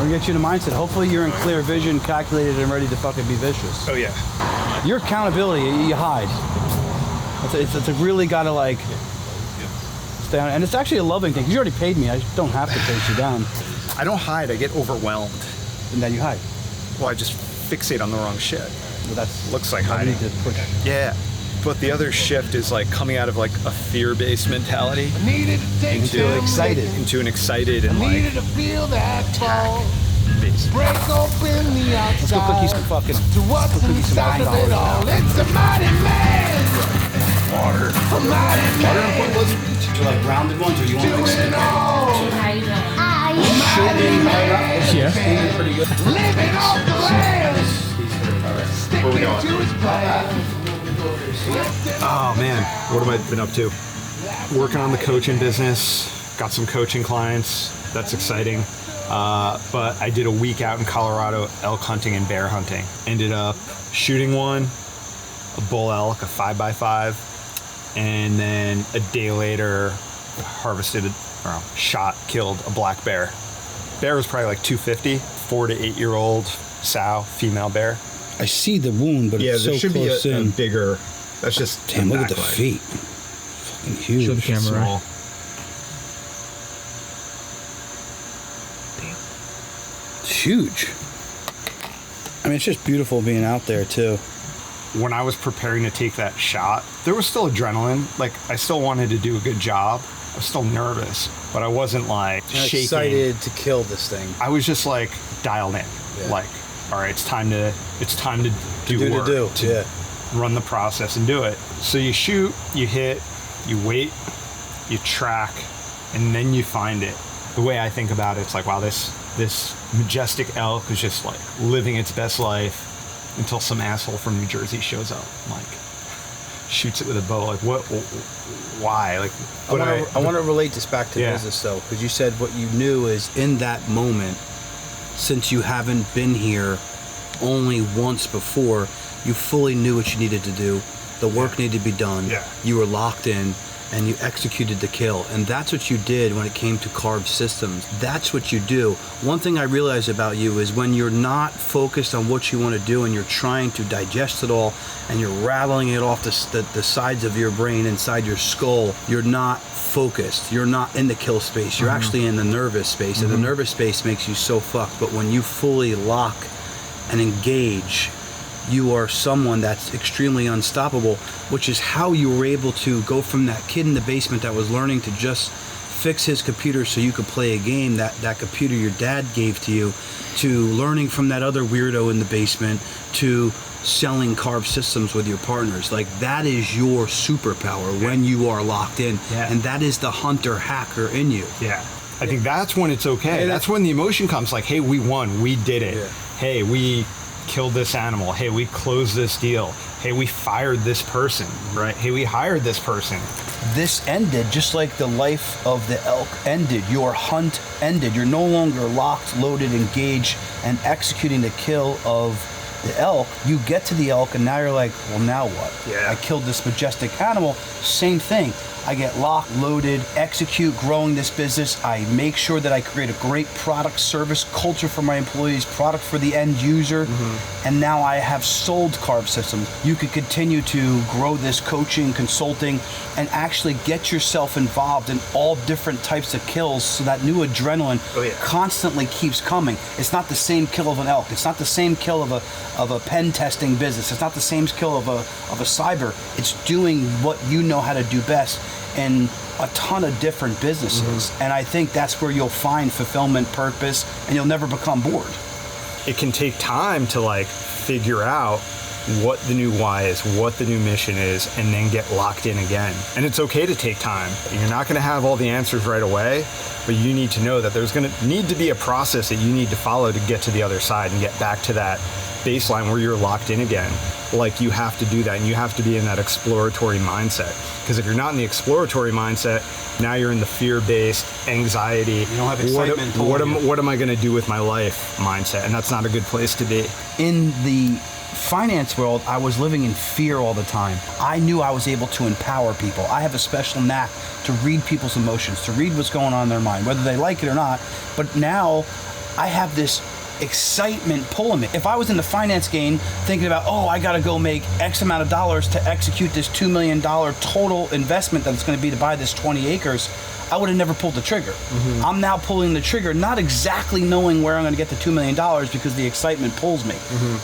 We'll get you in the mindset. Hopefully you're in clear vision, calculated, and ready to fucking be vicious. Oh, yeah. Your accountability, you hide. It's a really gotta like stay on. And it's actually a loving thing. 'Cause you already paid me. I just don't have to chase you down. I don't hide. I get overwhelmed. And then you hide. Well, I just fixate on the wrong shit. Well, that's looks like hiding. Yeah. But the other shift is like coming out of like a fear-based mentality into an excited and like needed to feel that fall. Break open the outside. Let's go cook you some fucking. To what's inside of it all. It's a mighty man. water. A mighty man. Do you like rounded ones or you want Doing it all. How you doing? Yeah. Pretty good. Living off the land. Where we going? To his plan. Oh man, what have I been up to? Working on the coaching business. Got some coaching clients. That's exciting. But I did a week out in Colorado elk hunting and bear hunting. Ended up shooting one, a bull elk, a 5x5, and then a day later killed a black bear. Bear was probably like 250, 4 to 8 year old sow, female bear. I see the wound, but it's so close in. Yeah, there should be a bigger. That's just damn. Look at the feet. Fucking huge. Show the camera. Small. It's huge. I mean, it's just beautiful being out there too. When I was preparing to take that shot, there was still adrenaline. Like, I still wanted to do a good job. I was still nervous, but I wasn't like shaking. Excited to kill this thing. I was just like dialed in. Yeah. Like, all right, it's time to do work. Yeah. Run the process and do it. So you shoot, you hit, you wait, you track, and then you find it. The way I think about it, it's like, wow, this majestic elk is just like living its best life until some asshole from New Jersey shows up, like shoots it with a bow. Like, what? Why? Like, I want to relate this back to Yeah. business though, because you said what you knew is in that moment, since you haven't been here only once before, you fully knew what you needed to do. The work needed to be done. Yeah. You were locked in and you executed the kill. And that's what you did when it came to Carve Systems. That's what you do. One thing I realize about you is when you're not focused on what you want to do and you're trying to digest it all and you're rattling it off the sides of your brain inside your skull, you're not focused. You're not in the kill space. You're actually in the nervous space. And the nervous space makes you so fucked. But when you fully lock and engage, you are someone that's extremely unstoppable, which is how you were able to go from that kid in the basement that was learning to just fix his computer so you could play a game, that computer your dad gave to you, to learning from that other weirdo in the basement, to selling Carve Systems with your partners. Like, that is your superpower when you are locked in. Yeah. And that is the hunter hacker in you. Yeah. I think that's when it's okay. Yeah, that's when the emotion comes, like, hey, we won, we did it. Yeah. Hey, we killed this animal. Hey, we closed this deal. Hey, we fired this person, right? Hey, we hired this person. This ended just like the life of the elk ended. Your hunt ended. You're no longer locked, loaded, engaged, and executing the kill of the elk. You get to the elk, and now you're like, well, now what? Yeah. I killed this majestic animal. Same thing. I get locked, loaded, execute, growing this business. I make sure that I create a great product, service, culture for my employees, product for the end user. And now I have sold Carve Systems. You could continue to grow this coaching, consulting, and actually get yourself involved in all different types of kills so that new adrenaline constantly keeps coming. It's not the same kill of an elk. It's not the same kill of a pen testing business. It's not the same kill of a cyber. It's doing what you know how to do best in a ton of different businesses. And I think that's where you'll find fulfillment, purpose, and you'll never become bored. It can take time to like figure out what the new why is, what the new mission is, and then get locked in again. And it's okay to take time. You're not going to have all the answers right away, but you need to know that there's going to need to be a process that you need to follow to get to the other side and get back to that baseline where you're locked in again. Like, you have to do that, and you have to be in that exploratory mindset. Because if you're not in the exploratory mindset, now you're in the fear-based anxiety. You don't have excitement. What am I going to do with my life mindset? And that's not a good place to be. In the finance world, I was living in fear all the time. I knew I was able to empower people. I have a special knack to read people's emotions, to read what's going on in their mind, whether they like it or not. But now I have this excitement pulling me. If I was in the finance game thinking about, I got to go make X amount of dollars to execute this $2 million total investment that it's going to be to buy this 20 acres, I would have never pulled the trigger. I'm now pulling the trigger, not exactly knowing where I'm going to get the $2 million because the excitement pulls me.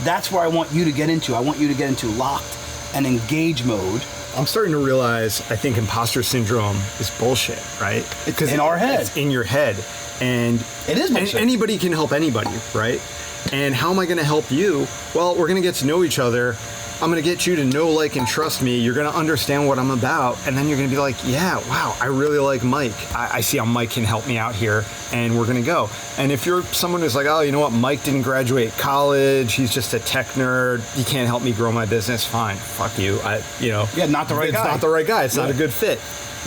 That's where I want you to get into. I want you to get into locked and engage mode. I'm starting to realize, I think imposter syndrome is bullshit, right? Because in our head. It's in your head. And it is bullshit. Anybody can help anybody, right? And how am I going to help you? Well, we're going to get to know each other. I'm going to get you to know, like, and trust me. You're going to understand what I'm about. And then you're going to be like, yeah, wow, I really like Mike. I see how Mike can help me out here. And we're going to go. And if you're someone who's like, oh, you know what? Mike didn't graduate college. He's just a tech nerd. He can't help me grow my business. Fine. Fuck you. Yeah, not the right guy. It's not the right guy. It's not a good fit.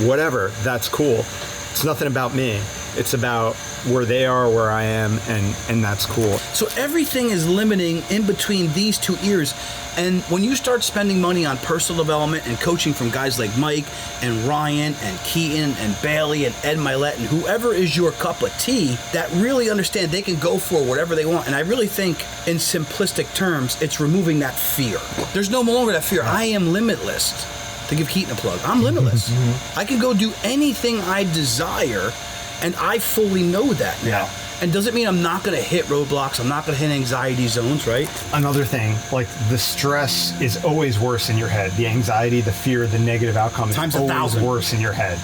Whatever. That's cool. It's nothing about me. It's about where they are, where I am, and that's cool. So everything is limiting in between these two ears. And when you start spending money on personal development and coaching from guys like Mike and Ryan and Keaton and Bailey and Ed Milet and whoever is your cup of tea that really understand they can go for whatever they want. And I really think in simplistic terms, it's removing that fear. There's no longer that fear. I am limitless. To give Keaton a plug, I'm limitless. I can go do anything I desire, and I fully know that now. Yeah. And doesn't mean I'm not going to hit roadblocks. I'm not going to hit anxiety zones, right? Another thing, like the stress is always worse in your head. The anxiety, the fear, the negative outcome is Times always 1,000. worse in your head.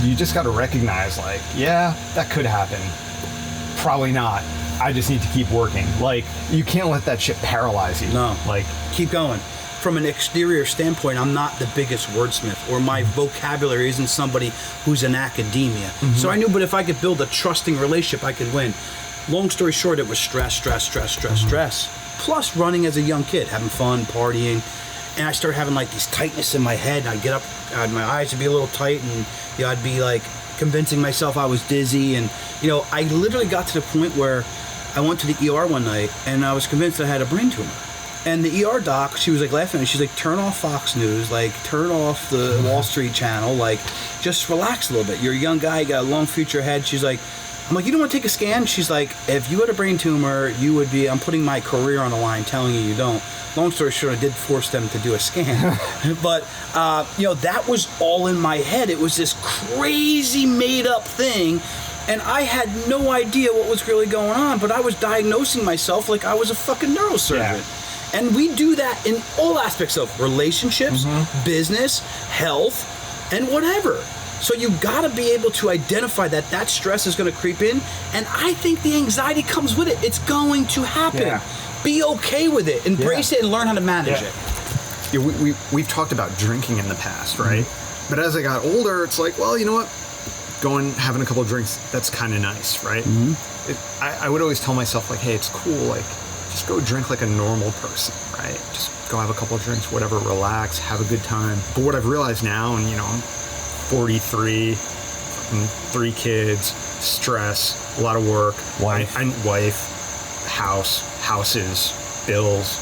You just got to recognize, like, yeah, that could happen. Probably not. I just need to keep working. Like, you can't let that shit paralyze you. No. Like, Keep going. From an exterior standpoint, I'm not the biggest wordsmith, or my vocabulary isn't somebody who's in academia. So I knew, but if I could build a trusting relationship, I could win. Long story short, it was stress. Plus running as a young kid, having fun, partying. And I started having like these tightness in my head, and I'd get up, my eyes would be a little tight, and I'd be like convincing myself I was dizzy. And, I literally got to the point where I went to the ER one night, and I was convinced I had a brain tumor. And the ER doc, she was like laughing at me. She's like, turn off Fox News, like turn off the Wall Street channel, like just relax a little bit. You're a young guy, you got a long future ahead. She's like, I'm like, you don't want to take a scan? She's like, if you had a brain tumor, you would be, I'm putting my career on the line telling you don't. Long story short, I did force them to do a scan. But, that was all in my head. It was this crazy made up thing. And I had no idea what was really going on, but I was diagnosing myself like I was a fucking neurosurgeon. Yeah. And we do that in all aspects of relationships, business, health, and whatever. So you gotta be able to identify that stress is gonna creep in. And I think the anxiety comes with it. It's going to happen. Yeah. Be okay with it. Embrace it and learn how to manage it. Yeah, we've talked about drinking in the past, right? But as I got older, it's like, well, you know what? Going, having a couple of drinks, that's kind of nice, right? I would always tell myself, like, hey, it's cool, like, just go drink like a normal person, right? Just go have a couple of drinks, whatever, relax, have a good time. But what I've realized now, and I'm 43, 3 kids, stress, a lot of work, wife, houses, bills.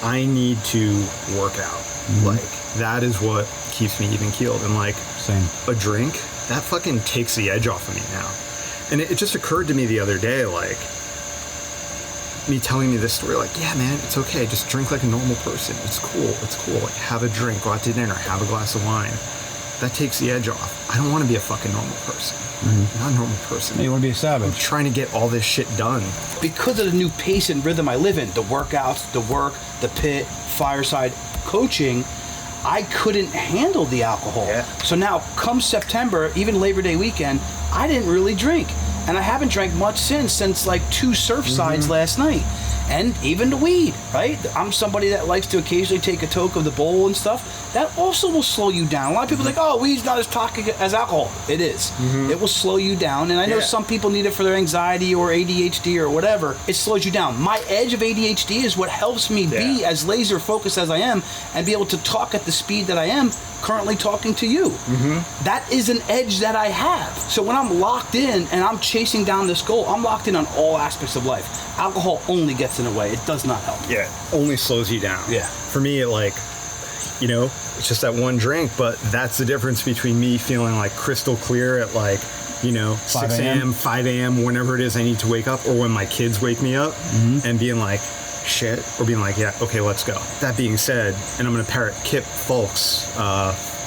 I need to work out. Like, that is what keeps me even keeled. And like, Same. A drink, that fucking takes the edge off of me now. And it just occurred to me the other day, like, me telling me this story, like, yeah, man, it's okay. Just drink like a normal person. It's cool. Like, have a drink, go out to dinner, have a glass of wine. That takes the edge off. I don't want to be a fucking normal person. I'm not a normal person. You want to be a savage. I'm trying to get all this shit done. Because of the new pace and rhythm I live in, the workouts, the work, the pit, fireside, coaching, I couldn't handle the alcohol. Yeah. So now, come September, even Labor Day weekend, I didn't really drink. And I haven't drank much since like 2 Surfsides last night. And even the weed, right? I'm somebody that likes to occasionally take a toke of the bowl and stuff. That also will slow you down. A lot of people think, oh, weed's not as toxic as alcohol. It is. It will slow you down. And I know some people need it for their anxiety or ADHD or whatever. It slows you down. My edge of ADHD is what helps me be as laser focused as I am and be able to talk at the speed that I am currently talking to you. That is an edge that I have. So when I'm locked in and I'm chasing down this goal, I'm locked in on all aspects of life. Alcohol only gets in the way. It does not help. Yeah, only slows you down. Yeah. For me, it's just that one drink, but that's the difference between me feeling like crystal clear at like, 6 a.m., 5 a.m., whenever it is I need to wake up, or when my kids wake me up, and being like, shit, or being like, yeah, okay, let's go. That being said, and I'm going to parrot Kip Fulks,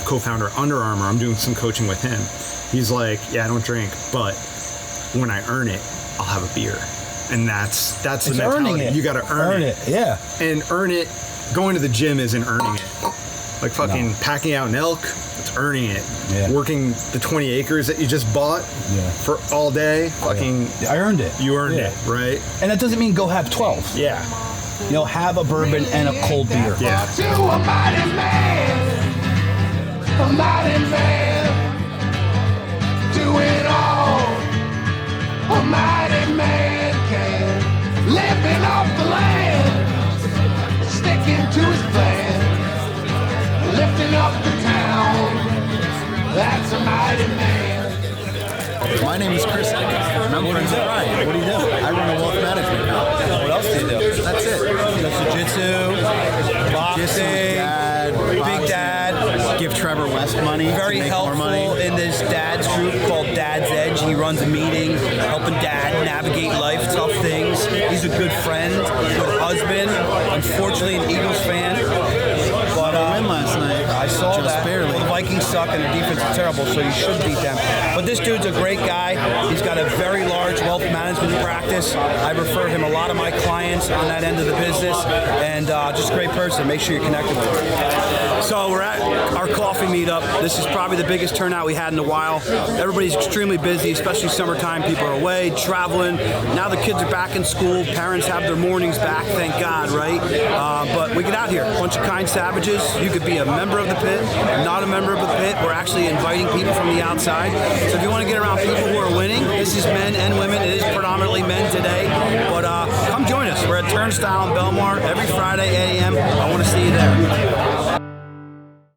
co-founder of Under Armour. I'm doing some coaching with him. He's like, yeah, I don't drink, but when I earn it, I'll have a beer. And that's the mentality. You got to earn it. Yeah. And earn it. Going to the gym isn't earning it. Like fucking packing out an elk, it's earning it. Yeah. Working the 20 acres that you just bought for all day, fucking. I earned it. You earned it, right? And that doesn't mean go have 12. Yeah. Have a bourbon and a cold beer. Yeah. To a mighty man, do it all. A mighty man can, living off the land, sticking to his plan, lifting up the town. That's a mighty man. My name is Chris, and I'm friends with Ryan. What do you do? I run a wealth management company. What else do you do? That's it. Jiu-jitsu, boxing, big dad. Give Trevor West money. Very to make helpful more money. in this dad's group called Dad's Edge. He runs a meeting helping dad navigate life, tough things. He's a good friend, good husband. Unfortunately, an Eagles fan. But Win last night. I saw Just that. barely. The Vikings suck and their defense is terrible, so you should beat them. But this dude's a great guy. He's got a very large wealth management practice. I refer him a lot of my clients on that end of the business, and just a great person. Make sure you're connected with him. So we're at our coffee meetup. This is probably the biggest turnout we had in a while. Everybody's extremely busy, especially summertime. People are away, traveling. Now the kids are back in school. Parents have their mornings back, thank God, right? But we get out here, a bunch of kind savages. You could be a member of the pit, not a member of the pit. We're actually inviting people from the outside. So if you want to get around people who are winning, this is men and women. It is predominantly men today. But come join us. We're at Turnstile in Belmar every Friday, 8 a.m. I want to see you there.